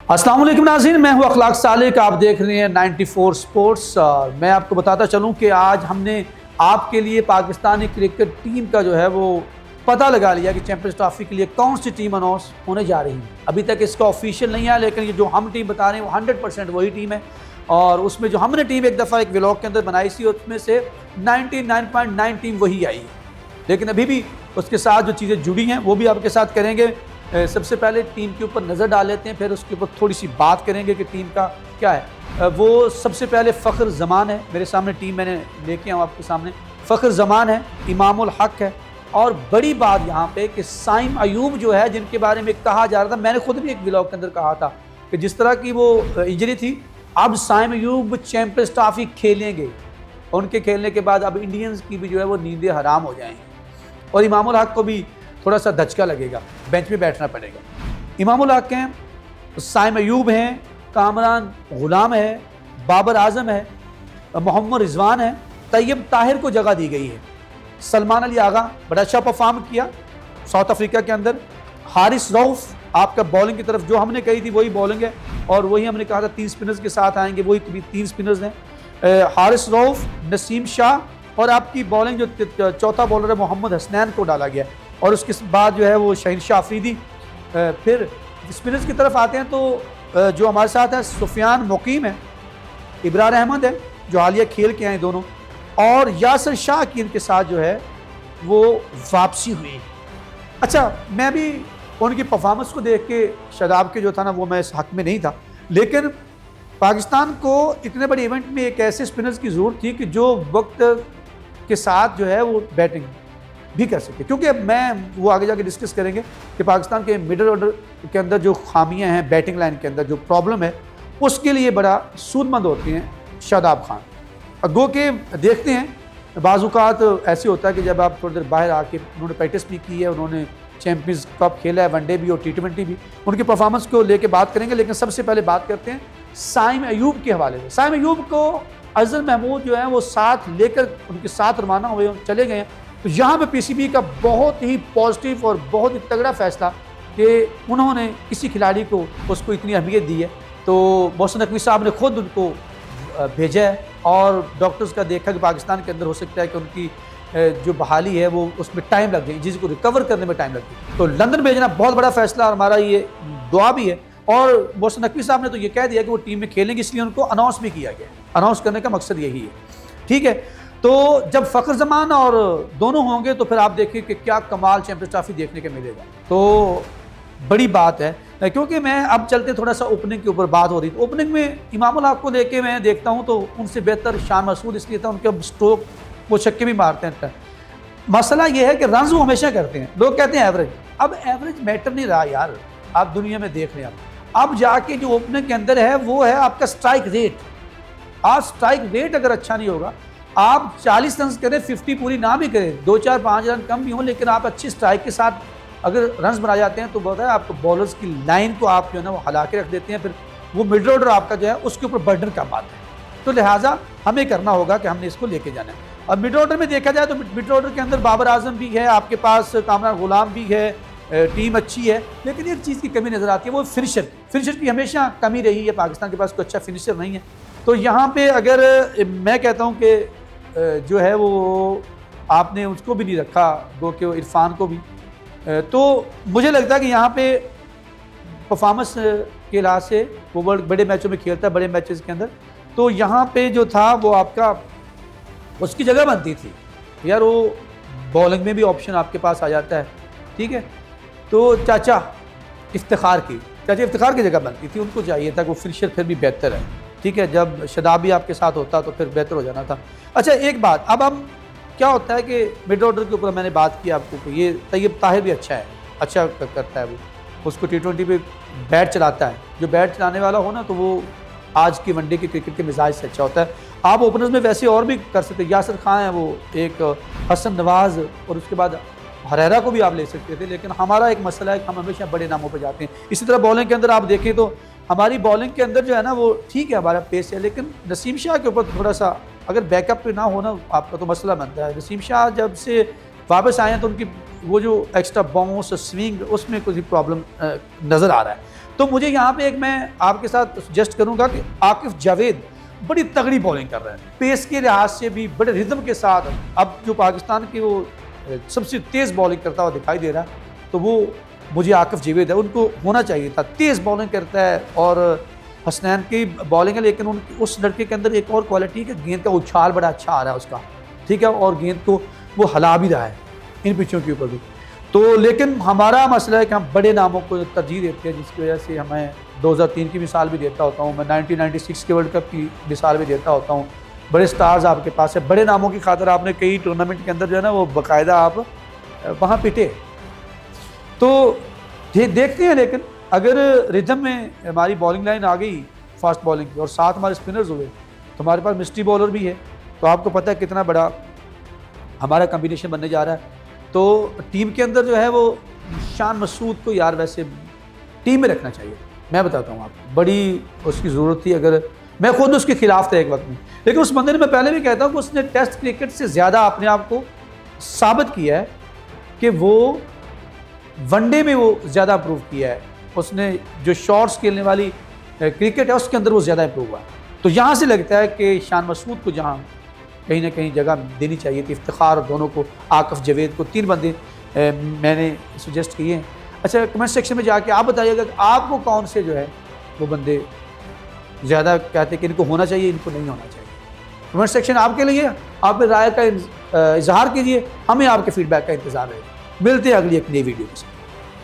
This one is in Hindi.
अस्सलाम वालेकुम नाज़रीन, मैं हूं अखलाक सालिक। आप देख रहे हैं 94 स्पोर्ट्स। मैं आपको बताता चलूं कि आज हमने आपके लिए पाकिस्तानी क्रिकेट टीम का जो है वो पता लगा लिया कि चैंपियंस ट्रॉफी के लिए कौन सी टीम अनाउंस होने जा रही है। अभी तक इसका ऑफिशियल नहीं है, लेकिन ये जो हम टीम बता रहे हैं वो 100% वही टीम है। और उसमें जो हमने टीम एक दफ़ा एक व्लॉग के अंदर बनाई थी उसमें से 99.9 टीम वही आई है। लेकिन अभी भी उसके साथ जो चीज़ें जुड़ी हैं वो भी आपके साथ करेंगे। सबसे पहले टीम के ऊपर नज़र डाल लेते हैं, फिर उसके ऊपर थोड़ी सी बात करेंगे कि टीम का क्या है। वो सबसे पहले फ़ख्र ज़मान है, मेरे सामने टीम मैंने लेके आऊँ आपके सामने। फ़ख्र ज़मान है, इमामुल हक है, और बड़ी बात यहाँ पे कि साइम अयूब जो है जिनके बारे में कहा जा रहा था, मैंने खुद भी एक व्लॉग के अंदर कहा था कि जिस तरह की वो इंजरी थी, अब साइम अयूब चैंपियंस ट्रॉफी खेलेंगे। उनके खेलने के बाद अब इंडियंस की भी जो है वो नींदें हराम हो जाएंगी और इमामुल हक को भी थोड़ा सा धचका लगेगा, बेंच में बैठना पड़ेगा। इमामुल हक हैं, साइम अयूब हैं, कामरान गुलाम है, बाबर आजम है, मोहम्मद रिजवान है, तैयब ताहिर को जगह दी गई है। सलमान अली आगा बड़ा अच्छा परफॉर्म किया साउथ अफ्रीका के अंदर। हारिस रऊफ आपका बॉलिंग की तरफ जो हमने कही थी वही बॉलिंग है, और वही हमने कहा था 3 स्पिनर्स के साथ आएंगे, वही 3 स्पिनर्स हैं। हारिस रऊफ, नसीम शाह, और आपकी बॉलिंग जो चौथा बॉलर है मोहम्मद हसनैन को डाला गया, और उसके बाद जो है वो शहीनशाह अफरीदी। फिर स्पिनर्स की तरफ आते हैं तो जो हमारे साथ है सुफियान मुकीम है, इब्रार अहमद है जो हालिया खेल के आए दोनों, और यासर शाह की इनके साथ जो है वो वापसी हुई। अच्छा, मैं भी उनकी परफॉर्मेंस को देख के शादाब के जो था ना वो मैं इस हक में नहीं था, लेकिन पाकिस्तान को इतने बड़े इवेंट में एक ऐसे स्पिनर्स की ज़रूरत थी कि जो वक्त के साथ जो है वो बैटिंग भी कर सके। क्योंकि मैं वो आगे जाके डिस्कस करेंगे कि पाकिस्तान के मिडिल ऑर्डर के अंदर जो खामियां हैं, बैटिंग लाइन के अंदर जो प्रॉब्लम है, उसके लिए बड़ा सूदमंद होती हैं शादाब खान। गो के देखते हैं बाज़ात ऐसे होता है कि जब आप थोड़ी देर बाहर आके, उन्होंने प्रैक्टिस भी की है, उन्होंने चैम्पियंस कप खेला है, वनडे भी और T20 भी, उनकी परफॉर्मेंस को लेके बात करेंगे। लेकिन सबसे पहले बात करते हैं साइम अयूब के हवाले से। साइम अयूब को अजहर महमूद जो है वो साथ लेकर उनके साथ रवाना हुए, चले गए हैं। तो यहाँ पे PCB का बहुत ही पॉजिटिव और बहुत ही तगड़ा फैसला कि उन्होंने किसी खिलाड़ी को उसको इतनी अहमियत दी है। तो मोहसिन नकवी साहब ने खुद उनको भेजा है, और डॉक्टर्स का देखा कि पाकिस्तान के अंदर हो सकता है कि उनकी जो बहाली है वो उसमें टाइम लग गई, जिसको रिकवर करने में टाइम लग गई। तो लंदन भेजना बहुत बड़ा फैसला, और हमारा ये दुआ भी है। और मोहसिन नकवी साहब ने तो ये कह दिया कि वो टीम में खेलेंगे, इसलिए उनको अनाउंस भी किया गया। अनाउंस करने का मकसद यही है, ठीक है। तो जब फ़ख्र ज़मान और दोनों होंगे तो फिर आप देखिए कि क्या कमाल चैंपियंस ट्रॉफी देखने को मिलेगा। तो बड़ी बात है, क्योंकि मैं अब चलते थोड़ा सा ओपनिंग के ऊपर बात हो रही थी। ओपनिंग में इमामुल हक को लेके मैं देखता हूँ तो उनसे बेहतर शान मसूद इसलिए था, उनके स्ट्रोक वो छक्के भी मारते हैं। मसला ये है कि रन्स वो हमेशा करते हैं। लोग कहते हैं एवरेज, अब एवरेज मैटर नहीं रहा यार, आप दुनिया में देख रहे हैं। अब जाके जो ओपनिंग के अंदर है वो है आपका स्ट्राइक रेट। आप स्ट्राइक रेट अगर अच्छा नहीं होगा, आप 40 रन करें, 50 पूरी ना भी करें, 2, 4, 5 रन कम भी हों, लेकिन आप अच्छी स्ट्राइक के साथ अगर रन्स बना जाते हैं तो बहुत है, आपको बॉलर्स की लाइन को आप जो है ना वो हिला के रख देते हैं। फिर वो मिडल ऑर्डर आपका जो है उसके ऊपर बर्डन कम आता है। तो लिहाजा हमें करना होगा कि हमने इसको लेके जाना है। अब मिडल ऑर्डर में देखा जाए तो मिडल ऑर्डर के अंदर बाबर आजम भी है, आपके पास कामरान गुलाम भी है, टीम अच्छी है, लेकिन एक चीज़ की कमी नज़र आती है, वो फिनिशर की हमेशा कमी रही है। पाकिस्तान के पास कोई अच्छा फिनिशर नहीं है। तो यहाँ पे अगर मैं कहता हूँ कि जो है वो आपने उसको भी नहीं रखा, गो के इरफान को भी, तो मुझे लगता है कि यहाँ पे परफॉर्मेंस के लिहाज से वो बड़े मैचों में खेलता है, बड़े मैचेस के अंदर। तो यहाँ पे जो था वो आपका उसकी जगह बनती थी यार, वो बॉलिंग में भी ऑप्शन आपके पास आ जाता है, ठीक है। तो चाचा इफ्तिखार की जगह बनती थी, उनको चाहिए था कि वो फिनिशर फिर भी बेहतर है, ठीक है। जब शादाब भी आपके साथ होता तो फिर बेहतर हो जाना था। अच्छा, एक बात, अब हम क्या होता है कि मिड ऑर्डर के ऊपर मैंने बात की आपको कि ये तैयब ताहिर भी अच्छा करता है, वो उसको T20 पे बैट चलाता है। जो बैट चलाने वाला हो ना तो वो आज की वनडे के क्रिकेट के मिजाज से अच्छा होता है। आप ओपनर्स में वैसे और भी कर सकते हैं, यासर खान है वो एक, हसन नवाज़, और उसके बाद हरेरा को भी आप ले सकते थे। लेकिन हमारा एक मसला है कि हम हमेशा बड़े नामों पर जाते हैं। इसी तरह बॉलिंग के अंदर आप देखें तो हमारी बॉलिंग के अंदर जो है ना वो ठीक है, हमारा पेस है, लेकिन नसीम शाह के ऊपर थोड़ा सा अगर बैकअप पे ना होना आपका तो मसला बनता है। नसीम शाह जब से वापस आए हैं तो उनकी वो जो एक्स्ट्रा बाउंस स्विंग उसमें कुछ प्रॉब्लम नज़र आ रहा है। तो मुझे यहाँ पे एक मैं आपके साथ सजेस्ट करूँगा कि आकिफ जावेद बड़ी तगड़ी बॉलिंग कर रहे हैं, पेस के लिहाज से भी बड़े रिदम के साथ। अब जो पाकिस्तान की वो सबसे तेज़ बॉलिंग करता हुआ दिखाई दे रहा है, तो वो मुझे आकिफ जावेद है, उनको होना चाहिए था। तेज़ बॉलिंग करता है और हसनैन की बॉलिंग है, लेकिन उस लड़के के अंदर एक और क्वालिटी है कि गेंद का उछाल बड़ा अच्छा आ रहा है उसका, ठीक है, और गेंद को वो हिला भी रहा है इन पिचों के ऊपर भी। तो लेकिन हमारा मसला है कि हम बड़े नामों को तरजीह देते हैं, जिसकी वजह से हमें 2003 की मिसाल भी देता होता हूँ मैं, 1996 के वर्ल्ड कप की मिसाल भी देता होता हूँ। बड़े स्टार्स आपके पास है, बड़े नामों की खातिर आपने कई टूर्नामेंट के अंदर जो है ना वो बाकायदा आप वहाँ पिटे। तो ये देखते हैं, लेकिन अगर रिदम में हमारी बॉलिंग लाइन आ गई फास्ट बॉलिंग की और साथ हमारे स्पिनर्स हुए, तो हमारे पास मिस्ट्री बॉलर भी है, तो आपको पता है कितना बड़ा हमारा कॉम्बिनेशन बनने जा रहा है। तो टीम के अंदर जो है वो शान मसूद को यार वैसे टीम में रखना चाहिए, मैं बताता हूँ आपको, बड़ी उसकी ज़रूरत थी। अगर मैं खुद उसके खिलाफ था एक वक्त में, लेकिन उस बंदे ने, मैं पहले भी कहता हूँ कि उसने टेस्ट क्रिकेट से ज़्यादा अपने आप को साबित किया है कि वो वनडे में वो ज़्यादा इम्प्रूव किया है। उसने जो शॉट्स खेलने वाली क्रिकेट है उसके अंदर वो ज़्यादा इम्प्रूव हुआ। तो यहाँ से लगता है कि शान मसूद को जहाँ कहीं ना कहीं जगह देनी चाहिए थी। इफ्तिखार दोनों को, आकिफ जावेद को, 3 बंदे मैंने सजेस्ट किए हैं। अच्छा, कमेंट सेक्शन में जाके आप बताइएगा कि आपको कौन से जो है वो बंदे ज़्यादा कहते हैं कि इनको होना चाहिए, इनको नहीं होना चाहिए। कमेंट सेक्शन आपके लिए, आप अपनी राय का इजहार कीजिए, हमें आपके फीडबैक का इंतज़ार रहेगा। मिलते हैं अगली एक नई वीडियो के साथ।